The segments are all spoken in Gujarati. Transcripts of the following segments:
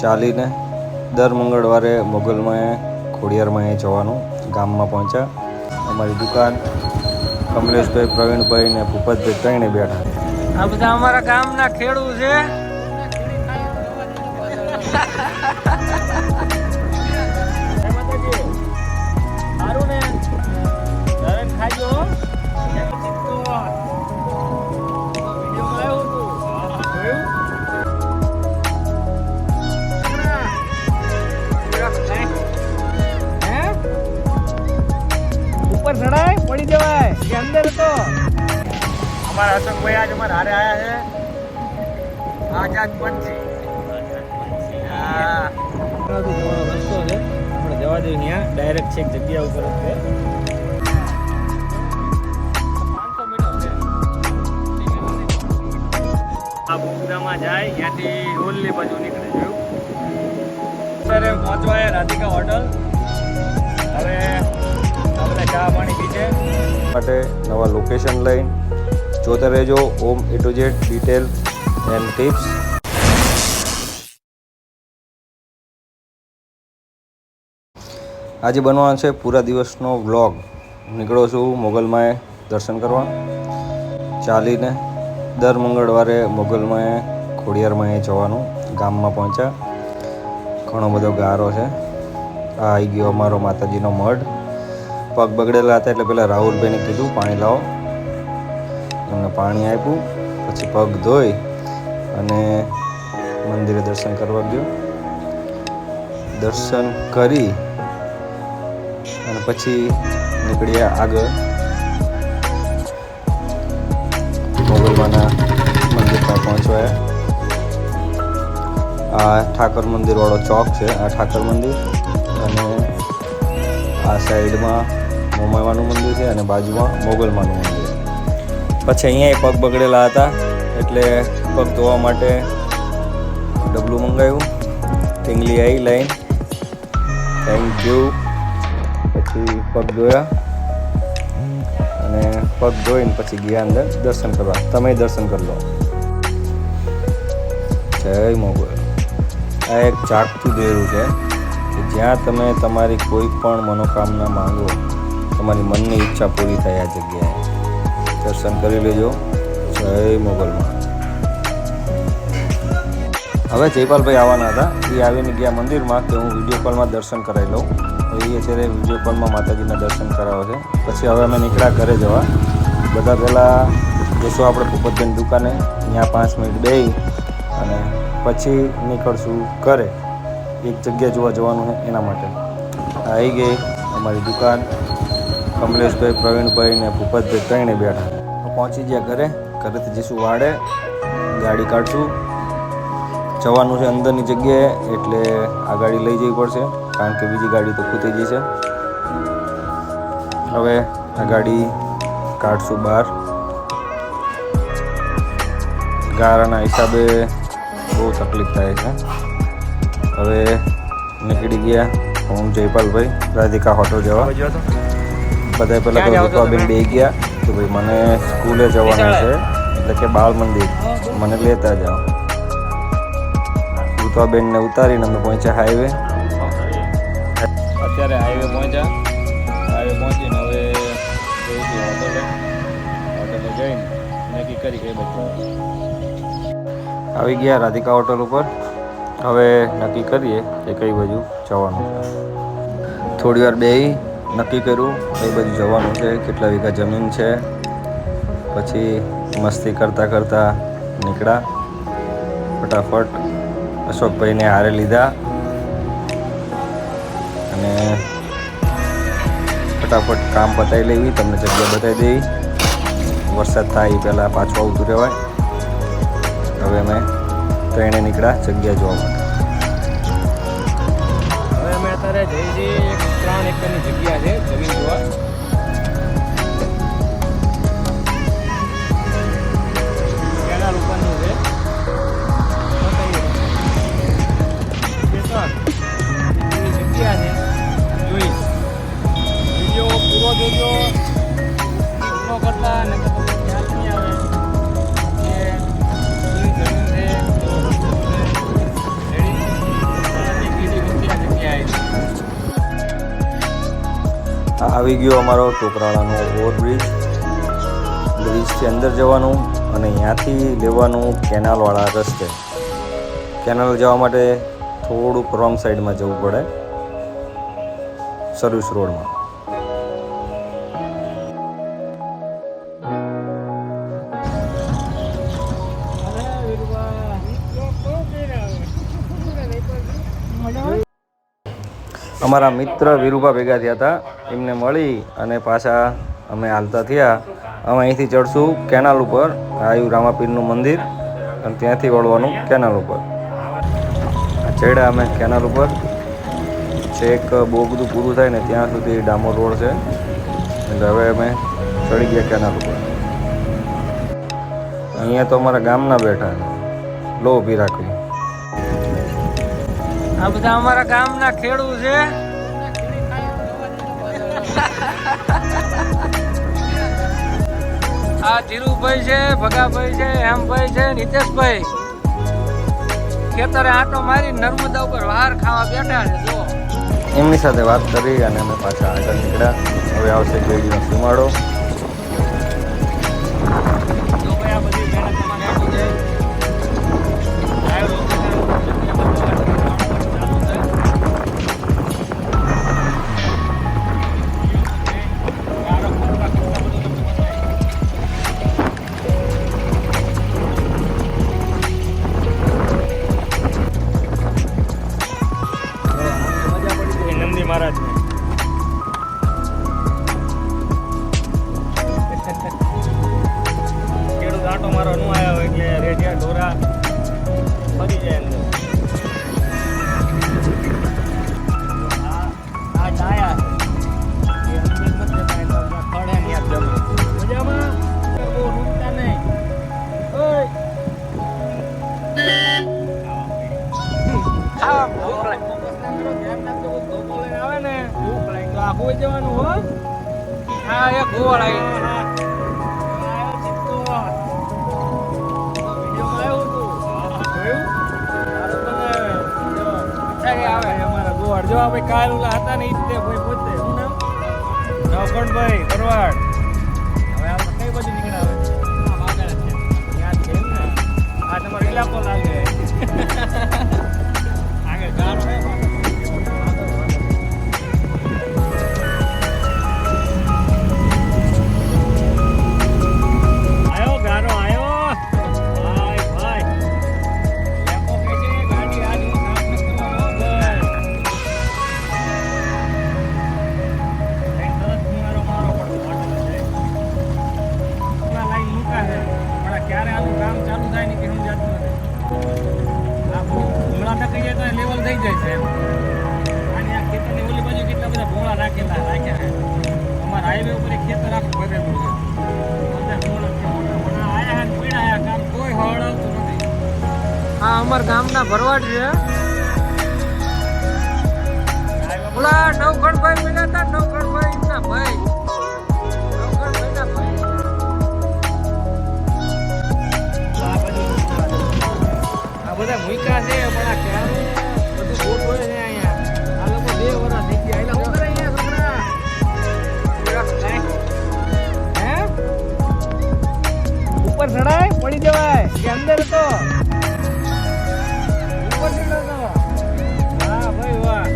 ચાલીને દર મંગળવારે મોગલમાં ખોડિયારમાં જવાનું. ગામમાં પહોંચ્યા. અમારી દુકાન કમલેશભાઈ, પ્રવીણભાઈ ને ભૂપતભાઈ ત્રણે બેઠા. આ બધા અમારા ગામના ખેડૂત છે. સારું ને ઘરે ખાજો. ઉપર ચડાય પડી જવાય કે અંદર તો અમારા અશોકભાઈ આજ અમારા હારે આયા છે. આઝાદ પંછી જવાનો રસ્તો છે. આપણે જવા દઈએ ત્યાં ડાયરેક્ટ છેક જગ્યા ઉપર જ છે. 500 મીટર છે. આ બુકડામાં જાય ત્યાંથી રોલની બાજુ નીકળે જોયું. સર પહોંચવા રાધિકા હોટલ. હવે આપણે ચા પાણી પીછે માટે નવા લોકેશન લઈને જોતા રહેજો. ઓમ A to Z detail and tips. આજે બનવાનો છે પૂરા દિવસનો વ્લોગ. નીકળો છું મોગલમાં દર્શન કરવા. ચાલીને દર મંગળવારે મોગલમાં ખોડિયારમાં જવાનું. ગામમાં પહોંચ્યા. ઘણો બધો ગારો છે. આ આવી ગયો અમારો માતાજીનો મઢ. પગ બગડેલા હતા એટલે પેલા રાહુલભાઈને કીધું પાણી લાવો. એમને પાણી આપ્યું. પછી પગ ધોઈ અને મંદિરે દર્શન કરવા ગયો. દર્શન કરી અને પછી નીકળ્યા આગળ મોગલમાના મંદિર પર પહોંચવાયા. આ ઠાકર મંદિર વાળો ચોક છે. આ ઠાકર મંદિર અને આ સાઈડમાં મોમાવાનું મંદિર છે અને બાજુમાં મોગલમાનું મંદિર. પછી અહીંયા પગ બગડેલા હતા એટલે પગ ધોવા માટે ડબલું મંગાવ્યું. ટીંગલી આવી લાઈન. Thank you. પછી પગ ધોયા અને પગ ધોઈને પછી ગયા અંદર દર્શન કરવા. તમે દર્શન કરી લો. જય મોગલ. આ એક જાગતું દેરું છે કે જ્યાં તમે તમારી કોઈ પણ મનોકામના માંગો, તમારી મનની ઈચ્છા પૂરી થાય. આ જગ્યાએ દર્શન કરી લેજો. જય મોગલમાં. હવે જયપાલભાઈ આવવાના હતા. એ આવીને ગયા મંદિરમાં કે હું વિડીયો કોલમાં દર્શન કરાવી લઉં. એ અત્યારે વિડીયો કોલમાં માતાજીના દર્શન કરાવે છે. પછી હવે અમે નીકળ્યા ઘરે જવા. બધા પહેલાં જઈશું આપણે ભૂપતભાઈની દુકાને. ત્યાં 5 મિનિટ બેસી અને પછી નીકળશું ઘરે. એક જગ્યા જોવા જવાનું છે એના માટે. આવી ગઈ અમારી દુકાન. કમલેશભાઈ, પ્રવીણભાઈ ને ભૂપતભાઈ ત્રણે બેઠા. પહોંચી ગયા ઘરે. ઘરેથી જઈશું વાડે. ગાડી કાઢશું. જવાનું છે અંદરની જગ્યાએ એટલે આ ગાડી લઈ જવી પડશે કારણ કે બીજી ગાડી તો ખૂટી ગઈ છે. હવે આ ગાડી કાઢશું બહાર. ગારાના હિસાબે બહુ તકલીફ થાય છે. હવે નીકળી ગયા હું, જયપાલભાઈ, રાધિકા હોટલ જવા. બધા પહેલાં તો રૂપાબેન બે ગયા કે ભાઈ મને સ્કૂલે જવાનું છે એટલે કે બાળ મંદિર મને લેતા જાઓ. રૂપાબેનને ઉતારીને અમે પહોંચ્યા હાઈવે. અત્યારે હાઈવે પહોંચ્યા. હાઈવે પહોંચીને હવે હોટલે જઈને નક્કી કરી કઈ બાજુ આવી ગયા. રાધિકા હોટલ ઉપર. હવે નક્કી કરીએ કે કઈ બાજુ જવાનું છે. થોડી વાર બેસી નક્કી કર્યું કઈ બાજુ જવાનું છે, કેટલા વીઘા જમીન છે. પછી મસ્તી કરતાં કરતાં નીકળ્યા. ફટાફટ અશોકભાઈને હારે લીધા અને ફટાફટ કામ પતાવી લેવી. તમને જગ્યા બતાવી દેવી. વરસાદ થાય એ પહેલાં પાછું આવતું રહેવાય. હવે અમે ત્રણે નીકળ્યા જગ્યા જોવા માટે. હવે અમે અત્યારે જઈ છીએ 3 એકરની જગ્યા છે જમીન જોવા. કેનાલ ઉપરનું છે. જગ્યા છે જોઈ. વિડીયો પૂરો જોજો. પૂરો કરતા ને ખ્યાલ નહીં આવે કે જમીન છે. રેડી આવી ગયો અમારો ટોકરાળાનો ઓવરબ્રિજ. બ્રિજથી અંદર જવાનું અને અહીંયાથી લેવાનું કેનાલવાળા રસ્તે. કેનાલ જવા માટે થોડુંક રોંગ સાઈડમાં જવું પડે, સર્વિસ રોડમાં. અમારા મિત્ર વીરુભા ભેગા થયા હતા, એમને મળી અને પાછા અમે હાલતા થયા. અમે અહીંથી ચડશું કેનાલ ઉપર, આવ્યું રામાપીરનું મંદિર અને ત્યાંથી વળવાનું કેનાલ ઉપર. ચડ્યા અમે કેનાલ ઉપર, છેક બહુ બધું પૂરું થાય ને ત્યાં સુધી ડામર રોડ છે, એટલે હવે અમે ચડી ગયા કેનાલ ઉપર. અહીંયા તો અમારા ગામના બેઠા છે, લો ઊભી રાખવી. આ બધા અમારા ગામના ખેડૂત છે. આ ધીરુભાઈ છે, ભગાભાઈ છે, હેમભાઈ છે, નીતેશભાઈ ખેતરે આંટો મારી નર્મદા ઉપર વાર ખાવા બેઠા છે. જો એમની સાથે વાત કરી અને અમે પાછા આગળ નીકળ્યા. હવે આવશે ગેડીનો સીમાડો. મહારાજ ખેડૂત આંટો મારવા નું આવ્યા હોય એટલે રેડિયા ઢોરા ફરી જાય અંદર. આ ડાયા એ અંદર નથી જતા, એટલે ખડે ને યાદ જમે. મજામાં બહુ રૂમતા નહીં. ઓય ખાવા ભૂખ લાગે. આખું જવાનું હો. હા એક ગોળ આવી જો ભાઈ કાલ ઓલા હતા ને ઈ ભાઈ પોતે શું નામ નવકણભાઈ ભરવાડ. હવે આપણે કઈ બાજુ નીકળ્યા? હવે ત્યાં છે ને આ તમારો ઇલાકો લાગે. આગળ ગારો હે. લેવલ થઈ જાય છે એમ. અને આ ખેતરની ઓલી બાજુ કેટલા બધા ભોળા રાખ્યા છે. અમારા હાઈવે ઉપર એક ખેતર આખું ભરેલું છે. બધા ભોળા આયા ને પીડાયા, કામ કોઈ હળવતું નથી. હા અમારા ગામના ભરવાડ છે. ઓલા નવખણભાઈ મળ્યા હતા, નવખણભાઈ ના ભાઈ, નવખણભાઈ ના ભાઈ. આ બધા મૂકા છે પણ આ ક્યારે બધું બોટ હોય છે અહીંયા. આ લોકો 2 વર્ષ થઈ ગયા. એટલે ઉતરે અહીંયા છોકરા. હે ઉપર ચડાય પડી જવાય કે અંદર હતો ઉપર ચડતો. હા ભાઈ વાહ.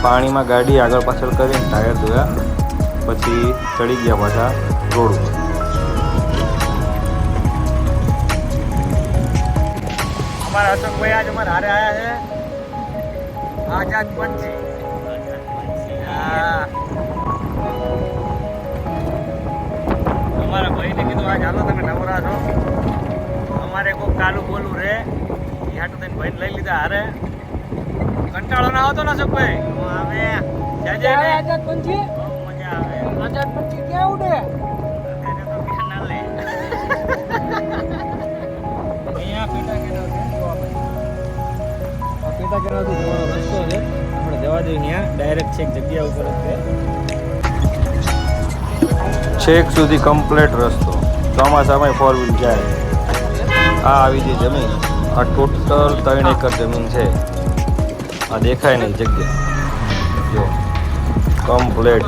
પાણીમાં ગાડી આગળ પાછળ કરીને ટાયર ધોયા, પછી ચડી ગયા પાછા રોડ ઉપર. અમારા અશોકભાઈ આજ અમારા હારે આવ્યા છે. આઝાદ પંછી. હા અમારા ભાઈને કીધું આજ હાલો તમે નવરા છો, અમારે કોઈ કાલું બોલું રે હાટું થઈને ભાઈને લઈ લીધા હારે. કંટાળો ના આવતો ને અશોકભાઈ? આવે આઝાદ પંછી. મજા આવે. આઝાદ પંછી ક્યાં ઉડે? અહીંયા પેટા કેનાલ છે. પેટા કેનાલથી જવાનો રસ્તો છે. આપણે જવા દઈએ ત્યાં ડાયરેક્ટ છેક જગ્યા ઉપર જ છે. છેક સુધી કમ્પ્લીટ રસ્તો. ચોમાસામાં 4 વ્હીલ જાય. આ આવી ગઈ જમીન. આ ટોટલ 3 એકર જમીન છે. આ દેખાય નહીં જગ્યા જો કમ્પ્લેટ.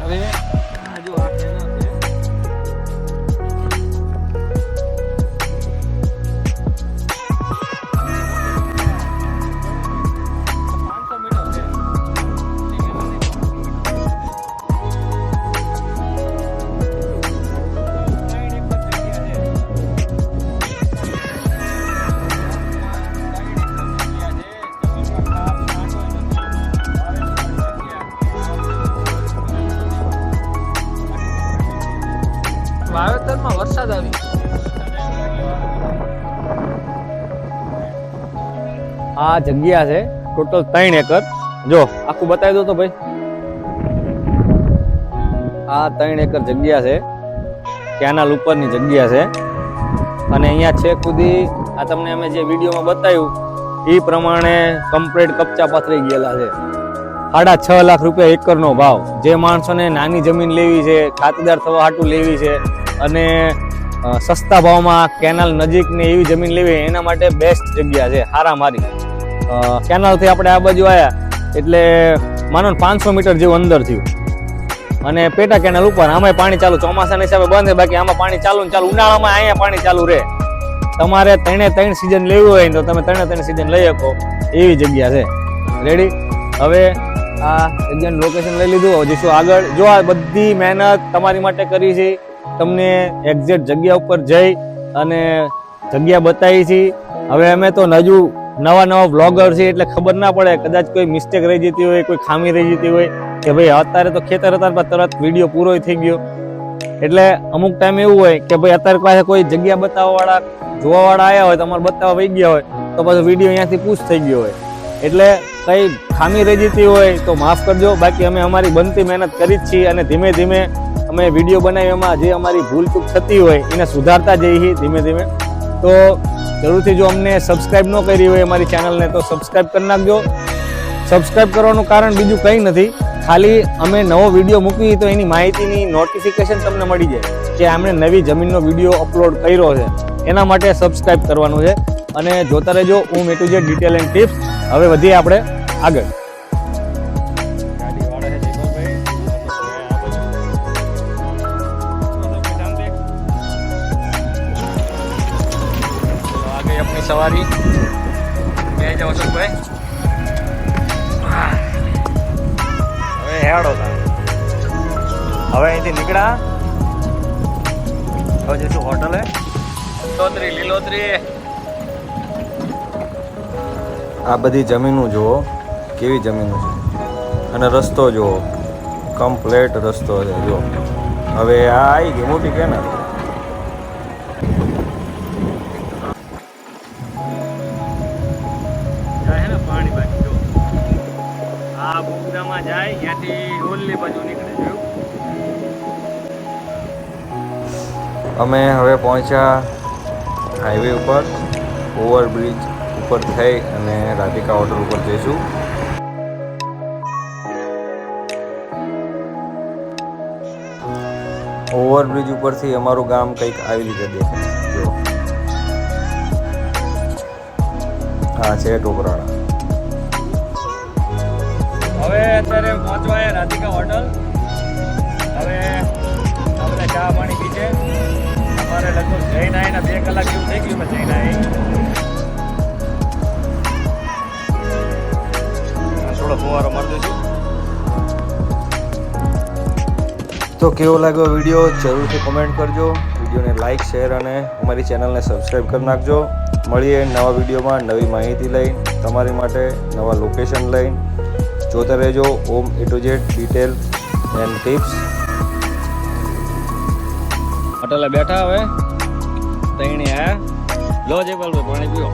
હવે આ જો આ કેનાલ છે. 500 મીટર છે. વાવેતરમાં વરસાદ આવી. આ જગ્યા છે ટોટલ 3 એકર. જો આખું બતાવી દો તો ભાઈ. આ 3 એકર જગ્યા છે, કેનાલ ઉપરની જગ્યા છે. અને અહીંયા છેક સુધી આ તમને અમે જે વિડીયોમાં બતાવ્યું એ પ્રમાણે કમ્પ્લીટ કપચા પાથરી ગયેલા છે. 6.5 લાખ રૂપિયા એકરનો ભાવ. જે માણસોને નાની જમીન લેવી છે, ખાતેદાર થવા હાટું લેવી છે અને સસ્તા ભાવમાં કેનાલ નજીકની એવી જમીન લેવી એના માટે બેસ્ટ જગ્યા છે. હારામારી કેનાલથી આપણે આ બાજુ આવ્યા એટલે માનો 500 મીટર જેવું અંદર થયું અને પેટા કેનાલ ઉપર. આમાં પાણી ચાલુ, ચોમાસાના હિસાબે બંધ છે, બાકી આમાં પાણી ચાલુ ને ચાલુ. ઉનાળામાં અહીંયા પાણી ચાલુ રહે. તમારે 3 સિઝન લેવી હોય તો તમે 3 સિઝન લઈ શકો એવી જગ્યા છે. રેડી. હવે આ જગ્યાનું લોકેશન લઈ લીધું. હવે જઈશું આગળ. જો આ બધી મહેનત તમારી માટે કરી છે. તમને એક્ઝેક્ટ જગ્યા ઉપર જઈ અને જગ્યા બતાવી છે. હવે અમે તો હજુ નવા વ્લોગર છે એટલે ખબર ના પડે, કદાચ કોઈ મિસ્ટેક રહી જતી હોય, કોઈ ખામી રહી જતી હોય કે ભાઈ અત્યારે તો ખેતર હતા તરત વિડીયો પૂરો થઈ ગયો. એટલે અમુક ટાઈમ એવું હોય કે ભાઈ અત્યારે પાસે કોઈ જગ્યા બતાવવાવાળા જોવાવાળા આવ્યા હોય, તમારે બતાવવા વહી ગયા હોય તો પાછો વિડીયો અહીંયાથી પૂછ થઈ ગયો હોય. એટલે કઈ ખામી રહી જતી હોય તો માફ કરજો. બાકી અમે અમારી બનતી મહેનત કરી જ છીએ અને ધીમે ધીમે અમે વિડીયો બનાવી એમાં જે અમારી ભૂલ ચૂક થતી હોય એને સુધારતા જઈએ ધીમે ધીમે. તો જરૂરથી જો અમને સબસ્ક્રાઈબ ન કરી હોય અમારી ચેનલને તો સબસ્ક્રાઈબ કરી નાખજો. સબસ્ક્રાઈબ કરવાનું કારણ બીજું કંઈ નથી, ખાલી અમે નવો વિડીયો મૂકીએ તો એની માહિતીની નોટિફિકેશન તમને મળી જાય કે આપણે નવી જમીનનો વિડીયો અપલોડ કર્યો છે. એના માટે સબસ્ક્રાઈબ કરવાનું છે. અને જોતા રહેજો હું A to Z detail and tips. હવે વધીએ આપણે આગળ. अपनी सवारी मैं जाओ सब भाई હવે હેડો હવે અહીંથી નીકળ્યા. હવે જઈશું હોટલે. લીલોતરી આ બધી જમીનો જુઓ કેવી જમીનો છે અને રસ્તો જુઓ કમ્પ્લેટ રસ્તો છે. જો હવે આ આવી ગઈ મોટી કેનાલ. પાણી બાકી જો આ બુગદામાં જાય ત્યાંથી ઓલી બાજુ નીકળે. જોયું અમે હવે પહોંચ્યા હાઈવે ઉપર. ઓવરબ્રિજ ઉપર થઈ અને રાધિકા હોટલ ઉપર જઈશું. ઓવરબ્રિજ ઉપરથી અમારું ગામ કંઈક આવી રીતે દેખાય. જો હા છે ટોપરાળા. હવે અત્યારે પહોંચવા રાધિકા હોટલ. હવે આપણે ચા પાણી પીછે અમારે લગભગ જઈને આવીને 2 કલાક જેવું થઈ ગયું. મેં જઈને આવી થોડો ફુવારો મારી દઈશું. તો કેવો લાગ્યો વિડીયો જરૂરથી કોમેન્ટ કરજો. વિડીયોને લાઇક શેર અને અમારી ચેનલને સબસ્ક્રાઈબ કરી નાખજો. મળીએ નવા વિડીયોમાં નવી માહિતી લઈને તમારી માટે નવા લોકેશન લઈને. જોતા રહેજો A to Z detail and tips. હોટલે બેઠા હવે તઈને આયા. લો જયપાલભાઈ પાણી પીઓ.